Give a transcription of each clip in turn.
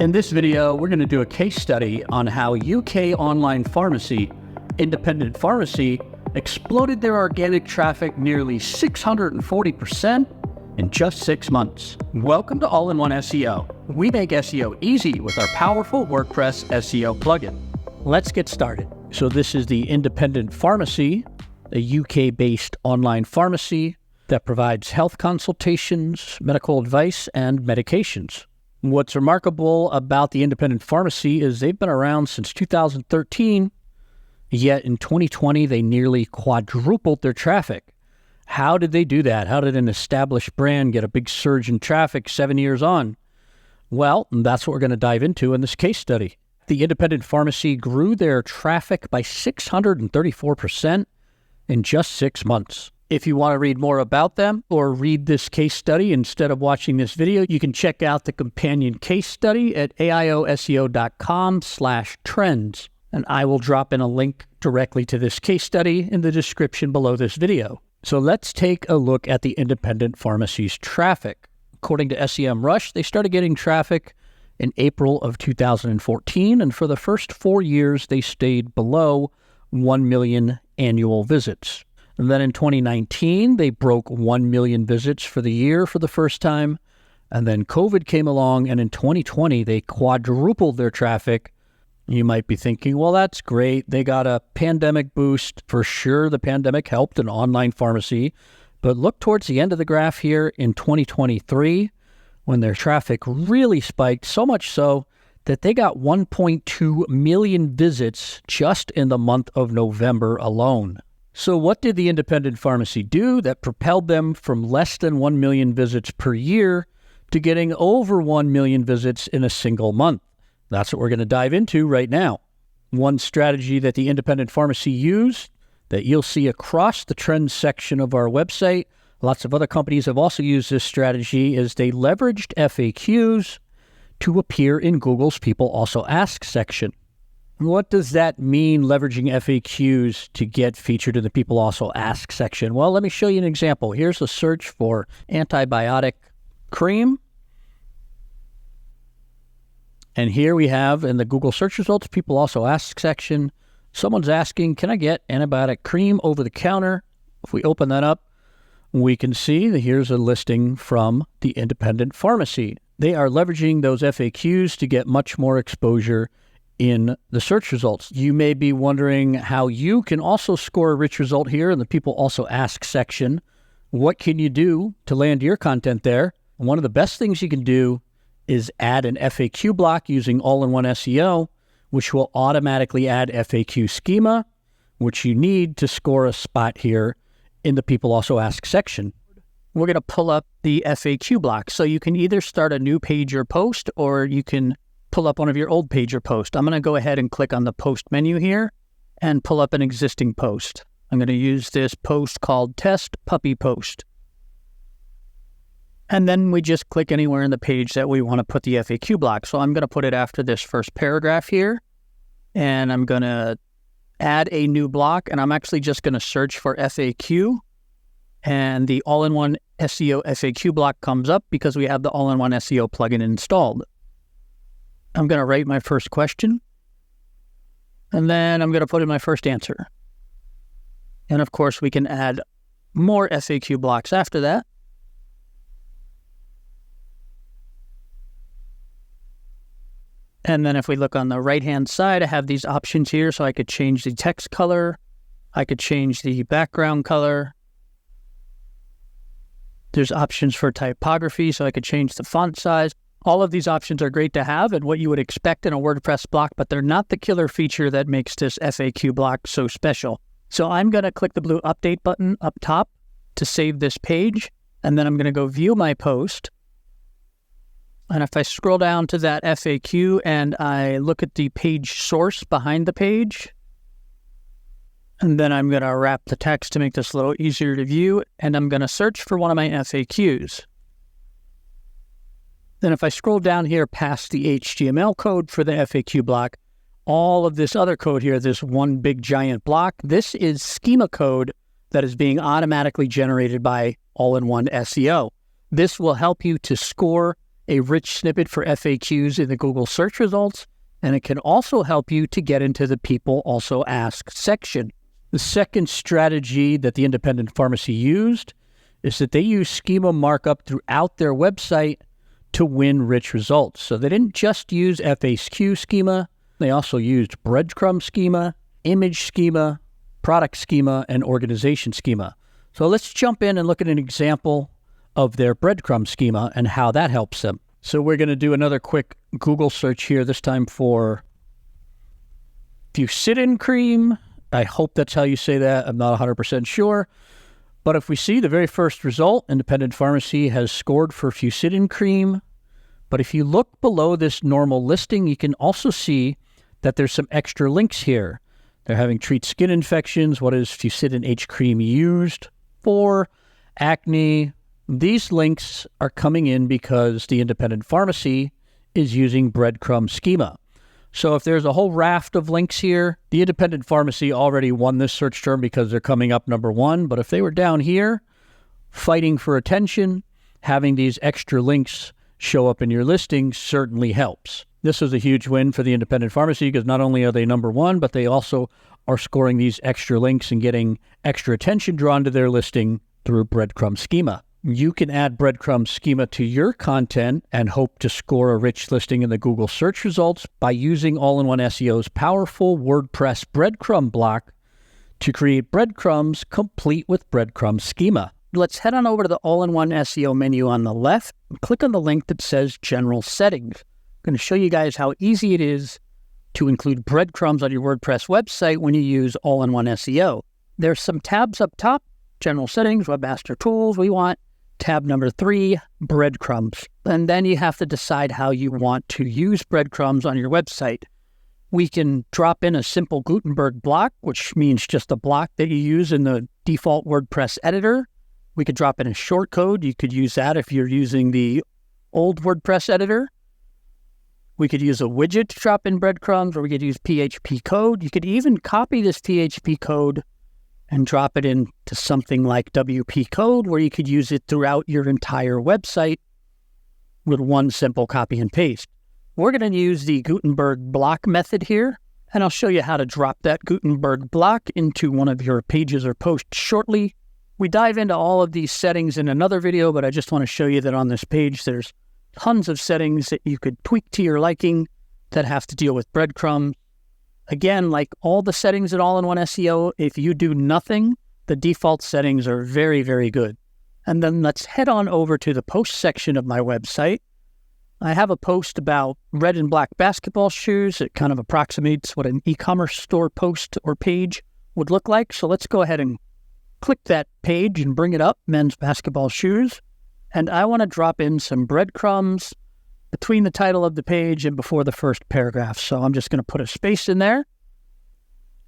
In this video, we're going to do a case study on how UK online pharmacy, Independent Pharmacy, exploded their organic traffic nearly 640% in just 6 months. Welcome to All-in-One SEO. We make SEO easy with our powerful WordPress SEO plugin. Let's get started. So this is the Independent Pharmacy, a UK-based online pharmacy that provides health consultations, medical advice, and medications. What's remarkable about the Independent Pharmacy is they've been around since 2013, yet in 2020, they nearly quadrupled their traffic. How did they do that? How did an established brand get a big surge in traffic 7 years on? Well, that's what we're going to dive into in this case study. The Independent Pharmacy grew their traffic by 634% in just 6 months. If you want to read more about them or read this case study instead of watching this video, you can check out the companion case study at AIOSEO.com/trends. And I will drop in a link directly to this case study in the description below this video. So let's take a look at the Independent Pharmacy's traffic. According to SEMrush, they started getting traffic in April of 2014, and for the first 4 years, they stayed below 1 million annual visits. And then in 2019, they broke 1 million visits for the year for the first time. And then COVID came along, and in 2020, they quadrupled their traffic. You might be thinking, well, that's great. They got a pandemic boost. For sure, the pandemic helped an online pharmacy. But look towards the end of the graph here in 2023, when their traffic really spiked, so much so that they got 1.2 million visits just in the month of November alone. So what did the Independent Pharmacy do that propelled them from less than 1 million visits per year to getting over 1 million visits in a single month? That's what we're going to dive into right now. One strategy that the Independent Pharmacy used that you'll see across the trends section of our website, lots of other companies have also used this strategy, is they leveraged FAQs to appear in Google's People Also Ask section. What does that mean, leveraging FAQs to get featured in the People Also Ask section? Well, let me show you an example. Here's a search for antibiotic cream. And here we have in the Google search results, People Also Ask section, someone's asking, can I get antibiotic cream over the counter? If we open that up, we can see that here's a listing from the Independent Pharmacy. They are leveraging those FAQs to get much more exposure in the search results. You may be wondering how you can also score a rich result here in the People Also Ask section. What can you do to land your content there? One of the best things you can do is add an FAQ block using All-in-One SEO, which will automatically add FAQ schema, which you need to score a spot here in the People Also Ask section. We're going to pull up the FAQ block. So you can either start a new page or post, or you can pull up one of your old page or post. I'm going to go ahead and click on the post menu here and pull up an existing post. I'm going to use this post called Test Puppy Post. And then we just click anywhere in the page that we want to put the FAQ block. So I'm going to put it after this first paragraph here, and I'm going to add a new block, and I'm actually just going to search for FAQ, and the All-in-One SEO FAQ block comes up because we have the All-in-One SEO plugin installed. I'm going to write my first question, and then I'm going to put in my first answer. And of course, we can add more FAQ blocks after that. And then if we look on the right-hand side, I have these options here. So I could change the text color. I could change the background color. There's options for typography, so I could change the font size. All of these options are great to have and what you would expect in a WordPress block, but they're not the killer feature that makes this FAQ block so special. So I'm going to click the blue update button up top to save this page, and then I'm going to go view my post. And if I scroll down to that FAQ and I look at the page source behind the page, and then I'm going to wrap the text to make this a little easier to view, and I'm going to search for one of my FAQs. Then if I scroll down here past the HTML code for the FAQ block, all of this other code here, this one big giant block, this is schema code that is being automatically generated by All-in-One SEO. This will help you to score a rich snippet for FAQs in the Google search results, and it can also help you to get into the People Also Ask section. The second strategy that the independent pharmacy used is that they use schema markup throughout their website to win rich results. So they didn't just use FAQ schema, they also used breadcrumb schema, image schema, product schema, and organization schema. So let's jump in and look at an example of their breadcrumb schema and how that helps them. So we're going to do another quick Google search here, this time for fusidin cream. I hope that's how you say that. I'm not 100% sure. But if we see the very first result, independent pharmacy has scored for fusidin cream. But if you look below this normal listing, you can also see that there's some extra links here. They're having treat skin infections. What is fusidin H cream used for? Acne. These links are coming in because the independent pharmacy is using breadcrumb schema. So if there's a whole raft of links here, the independent pharmacy already won this search term because they're coming up number one. But if they were down here fighting for attention, having these extra links show up in your listing certainly helps. This was a huge win for the independent pharmacy because not only are they number one, but they also are scoring these extra links and getting extra attention drawn to their listing through breadcrumb schema. You can add breadcrumb schema to your content and hope to score a rich listing in the Google search results by using All-in-One SEO's powerful WordPress breadcrumb block to create breadcrumbs complete with breadcrumb schema. Let's head on over to the All-in-One SEO menu on the left and click on the link that says General Settings. I'm going to show you guys how easy it is to include breadcrumbs on your WordPress website when you use All-in-One SEO. There's some tabs up top: General Settings, Webmaster Tools. We want tab number 3, breadcrumbs. And then you have to decide how you want to use breadcrumbs on your website. We can drop in a simple Gutenberg block, which means just a block that you use in the default WordPress editor. We could drop in a shortcode. You could use that if you're using the old WordPress editor. We could use a widget to drop in breadcrumbs, or we could use PHP code. You could even copy this PHP code and drop it into something like WP code, where you could use it throughout your entire website with one simple copy and paste. We're going to use the Gutenberg block method here, and I'll show you how to drop that Gutenberg block into one of your pages or posts shortly. We dive into all of these settings in another video, but I just want to show you that on this page, there's tons of settings that you could tweak to your liking that have to deal with breadcrumbs. Again, like all the settings at All-in-One SEO, if you do nothing, the default settings are very, very good. And then let's head on over to the post section of my website. I have a post about red and black basketball shoes. It kind of approximates what an e-commerce store post or page would look like. So let's go ahead and click that page and bring it up, men's basketball shoes. And I want to drop in some breadcrumbs between the title of the page and before the first paragraph. So I'm just going to put a space in there.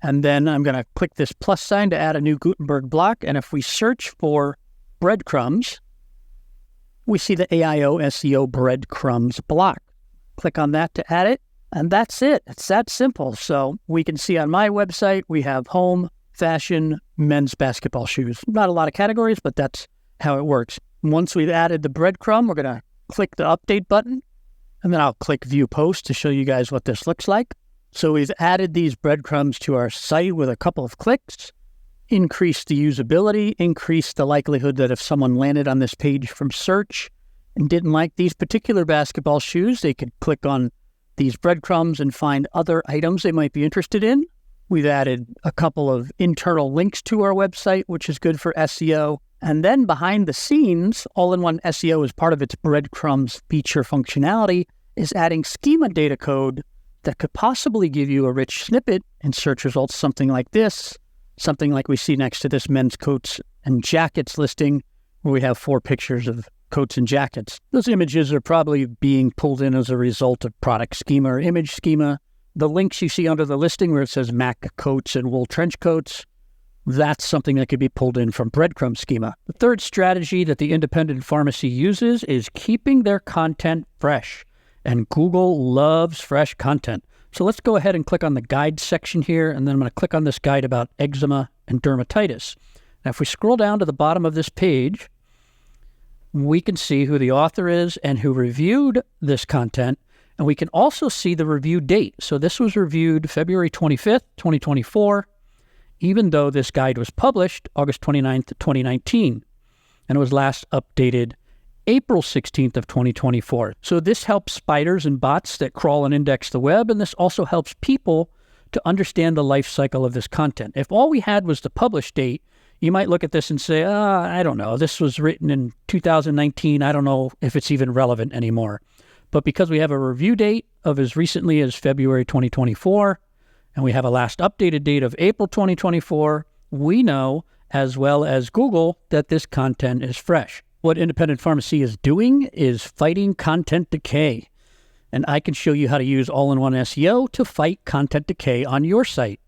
And then I'm going to click this plus sign to add a new Gutenberg block. And if we search for breadcrumbs, we see the AIOSEO breadcrumbs block. Click on that to add it. And that's it. It's that simple. So we can see on my website, we have home, fashion, men's basketball shoes. Not a lot of categories, but that's how it works. Once we've added the breadcrumb, we're going to click the update button. And then I'll click View Post to show you guys what this looks like. So we've added these breadcrumbs to our site with a couple of clicks, increased the usability, increased the likelihood that if someone landed on this page from search and didn't like these particular basketball shoes, they could click on these breadcrumbs and find other items they might be interested in. We've added a couple of internal links to our website, which is good for SEO. And then behind the scenes, All-in-One SEO, as part of its breadcrumbs feature functionality, is adding schema data code that could possibly give you a rich snippet in search results, something like this, something like we see next to this men's coats and jackets listing, where we have 4 pictures of coats and jackets. Those images are probably being pulled in as a result of product schema or image schema. The links you see under the listing where it says Mac coats and wool trench coats, that's something that could be pulled in from breadcrumb schema. The third strategy that the independent pharmacy uses is keeping their content fresh. And Google loves fresh content. So let's go ahead and click on the guide section here, and then I'm going to click on this guide about eczema and dermatitis. Now, if we scroll down to the bottom of this page, we can see who the author is and who reviewed this content. And we can also see the review date. So this was reviewed February 25th, 2024, even though this guide was published August 29th, 2019, and it was last updated April 16th of 2024. So this helps spiders and bots that crawl and index the web, and this also helps people to understand the life cycle of this content. If all we had was the publish date, you might look at this and say, I don't know, this was written in 2019. I don't know if it's even relevant anymore. But because we have a review date of as recently as February 2024, and we have a last updated date of April 2024, we know, as well as Google, that this content is fresh. What Independent Pharmacy is doing is fighting content decay. And I can show you how to use all-in-one SEO to fight content decay on your site.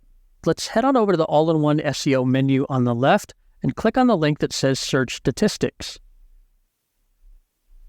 Let's head on over to the all-in-one SEO menu on the left and click on the link that says Search Statistics.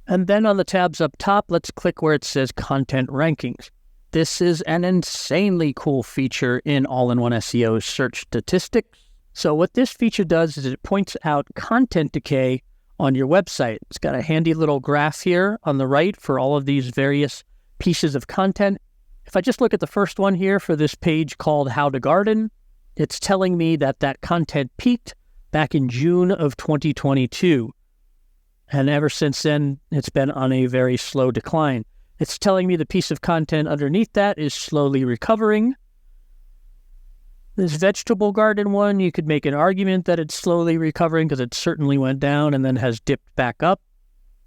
And then on the tabs up top, let's click where it says Content Rankings. This is an insanely cool feature in all-in-one SEO's Search Statistics. So what this feature does is it points out content decay on your website. It's got a handy little graph here on the right for all of these various pieces of content. If I just look at the first one here for this page called How to Garden, it's telling me that that content peaked back in June of 2022. And ever since then, it's been on a very slow decline. It's telling me the piece of content underneath that is slowly recovering. This vegetable garden one, you could make an argument that it's slowly recovering because it certainly went down and then has dipped back up.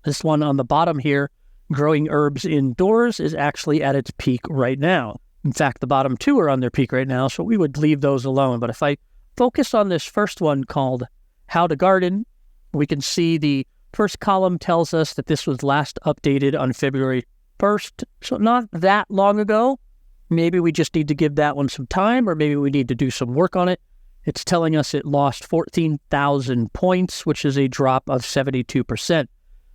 This one on the bottom here, growing herbs indoors, is actually at its peak right now. In fact, the bottom two are on their peak right now, so we would leave those alone. But if I focus on this first one called How to Garden, we can see the first column tells us that this was last updated on February 1st, so not that long ago. Maybe we just need to give that one some time, or maybe we need to do some work on it. It's telling us it lost 14,000 points, which is a drop of 72%.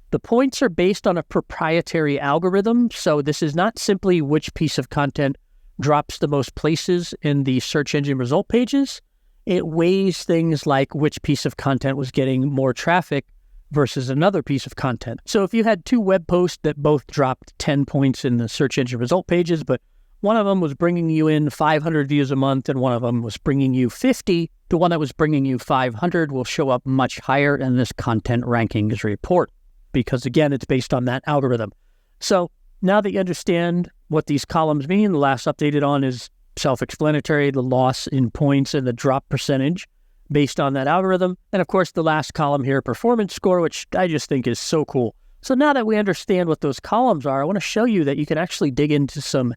The points are based on a proprietary algorithm, so this is not simply which piece of content drops the most places in the search engine result pages. It weighs things like which piece of content was getting more traffic versus another piece of content. So if you had two web posts that both dropped 10 points in the search engine result pages, but one of them was bringing you in 500 views a month and one of them was bringing you 50, the one that was bringing you 500 will show up much higher in this content rankings report because, again, it's based on that algorithm. So now that you understand what these columns mean, the last updated on is self-explanatory, the loss in points and the drop percentage based on that algorithm. And of course, the last column here, performance score, which I just think is so cool. So now that we understand what those columns are, I want to show you that you can actually dig into some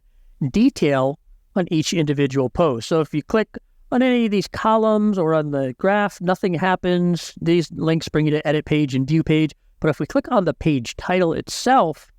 detail on each individual post. So if you click on any of these columns or on the graph, nothing happens. These links bring you to edit page and view page. But if we click on the page title itself,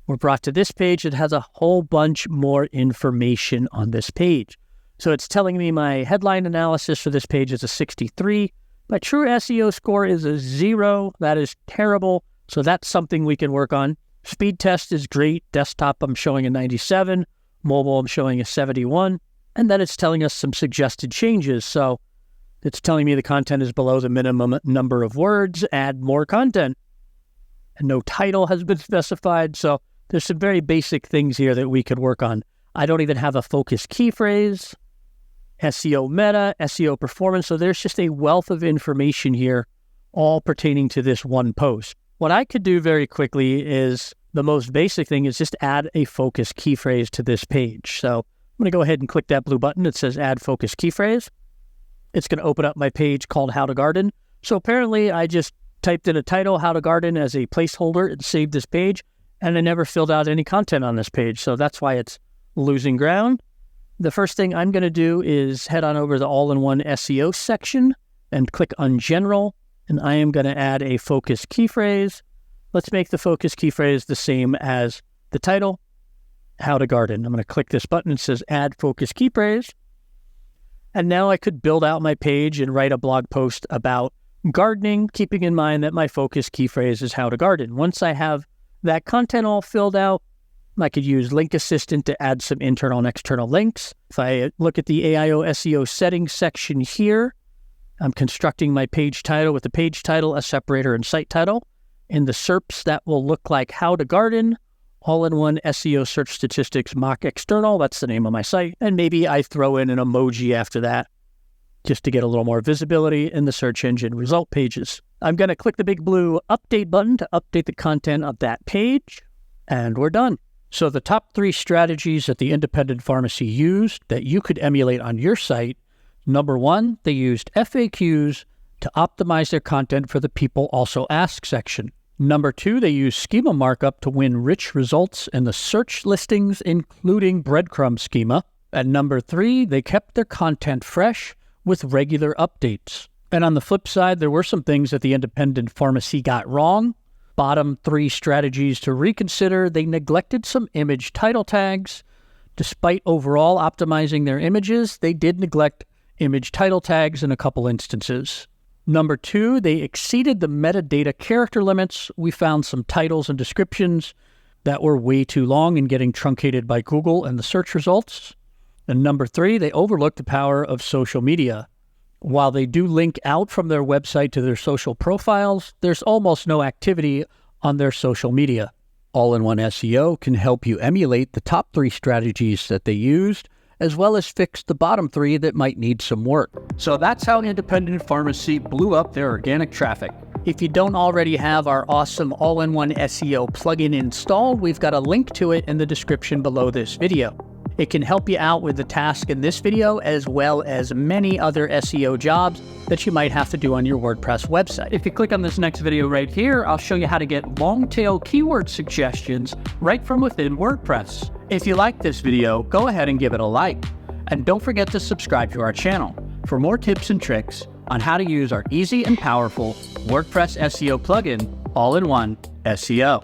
we're brought to this page. It has a whole bunch more information on this page. So it's telling me my headline analysis for this page is a 63. My true SEO score is a 0. That is terrible. So that's something we can work on. Speed test is great. Desktop, I'm showing a 97. Mobile, I'm showing a 71. And then it's telling us some suggested changes. So it's telling me the content is below the minimum number of words. Add more content. And no title has been specified. So there's some very basic things here that we could work on. I don't even have a focus key phrase. SEO meta, SEO performance. So there's just a wealth of information here, all pertaining to this one post. What I could do very quickly is the most basic thing is just add a focus key phrase to this page. So I'm going to go ahead and click that blue button. It says add focus key phrase. It's going to open up my page called How to Garden. So apparently I just typed in a title, How to Garden, as a placeholder and saved this page, and I never filled out any content on this page. So that's why it's losing ground. The first thing I'm going to do is head on over to the all-in-one SEO section and click on General, and I am going to add a focus key phrase. Let's make the focus key phrase the same as the title, How to Garden. I'm going to click this button. It says Add Focus Key Phrase. And now I could build out my page and write a blog post about gardening, keeping in mind that my focus key phrase is How to Garden. Once I have that content all filled out, I could use Link Assistant to add some internal and external links. If I look at the AIOSEO settings section here, I'm constructing my page title with the page title, a separator, and site title. In the SERPs, that will look like How to Garden, All-in-One SEO Search Statistics Mock External. That's the name of my site. And maybe I throw in an emoji after that just to get a little more visibility in the search engine result pages. I'm going to click the big blue update button to update the content of that page, and we're done. So the top 3 strategies that the independent pharmacy used that you could emulate on your site. Number 1, they used FAQs to optimize their content for the People Also Ask section. Number 2, they used schema markup to win rich results in the search listings, including Breadcrumb Schema. And number 3, they kept their content fresh with regular updates. And on the flip side, there were some things that the independent pharmacy got wrong. Bottom 3 strategies to reconsider: they neglected some image title tags. Despite overall optimizing their images, they did neglect image title tags in a couple instances. Number 2, they exceeded the metadata character limits. We found some titles and descriptions that were way too long and getting truncated by Google and the search results. And number 3, they overlooked the power of social media. While they do link out from their website to their social profiles, there's almost no activity on their social media. All-in-One SEO can help you emulate the top 3 strategies that they used, as well as fix the bottom 3 that might need some work. So that's how independent pharmacy blew up their organic traffic. If you don't already have our awesome All-in-One SEO plugin installed, we've got a link to it in the description below this video. It can help you out with the task in this video, as well as many other SEO jobs that you might have to do on your WordPress website. If you click on this next video right here, I'll show you how to get long-tail keyword suggestions right from within WordPress. If you like this video, go ahead and give it a like. And don't forget to subscribe to our channel for more tips and tricks on how to use our easy and powerful WordPress SEO plugin, All-in-One SEO.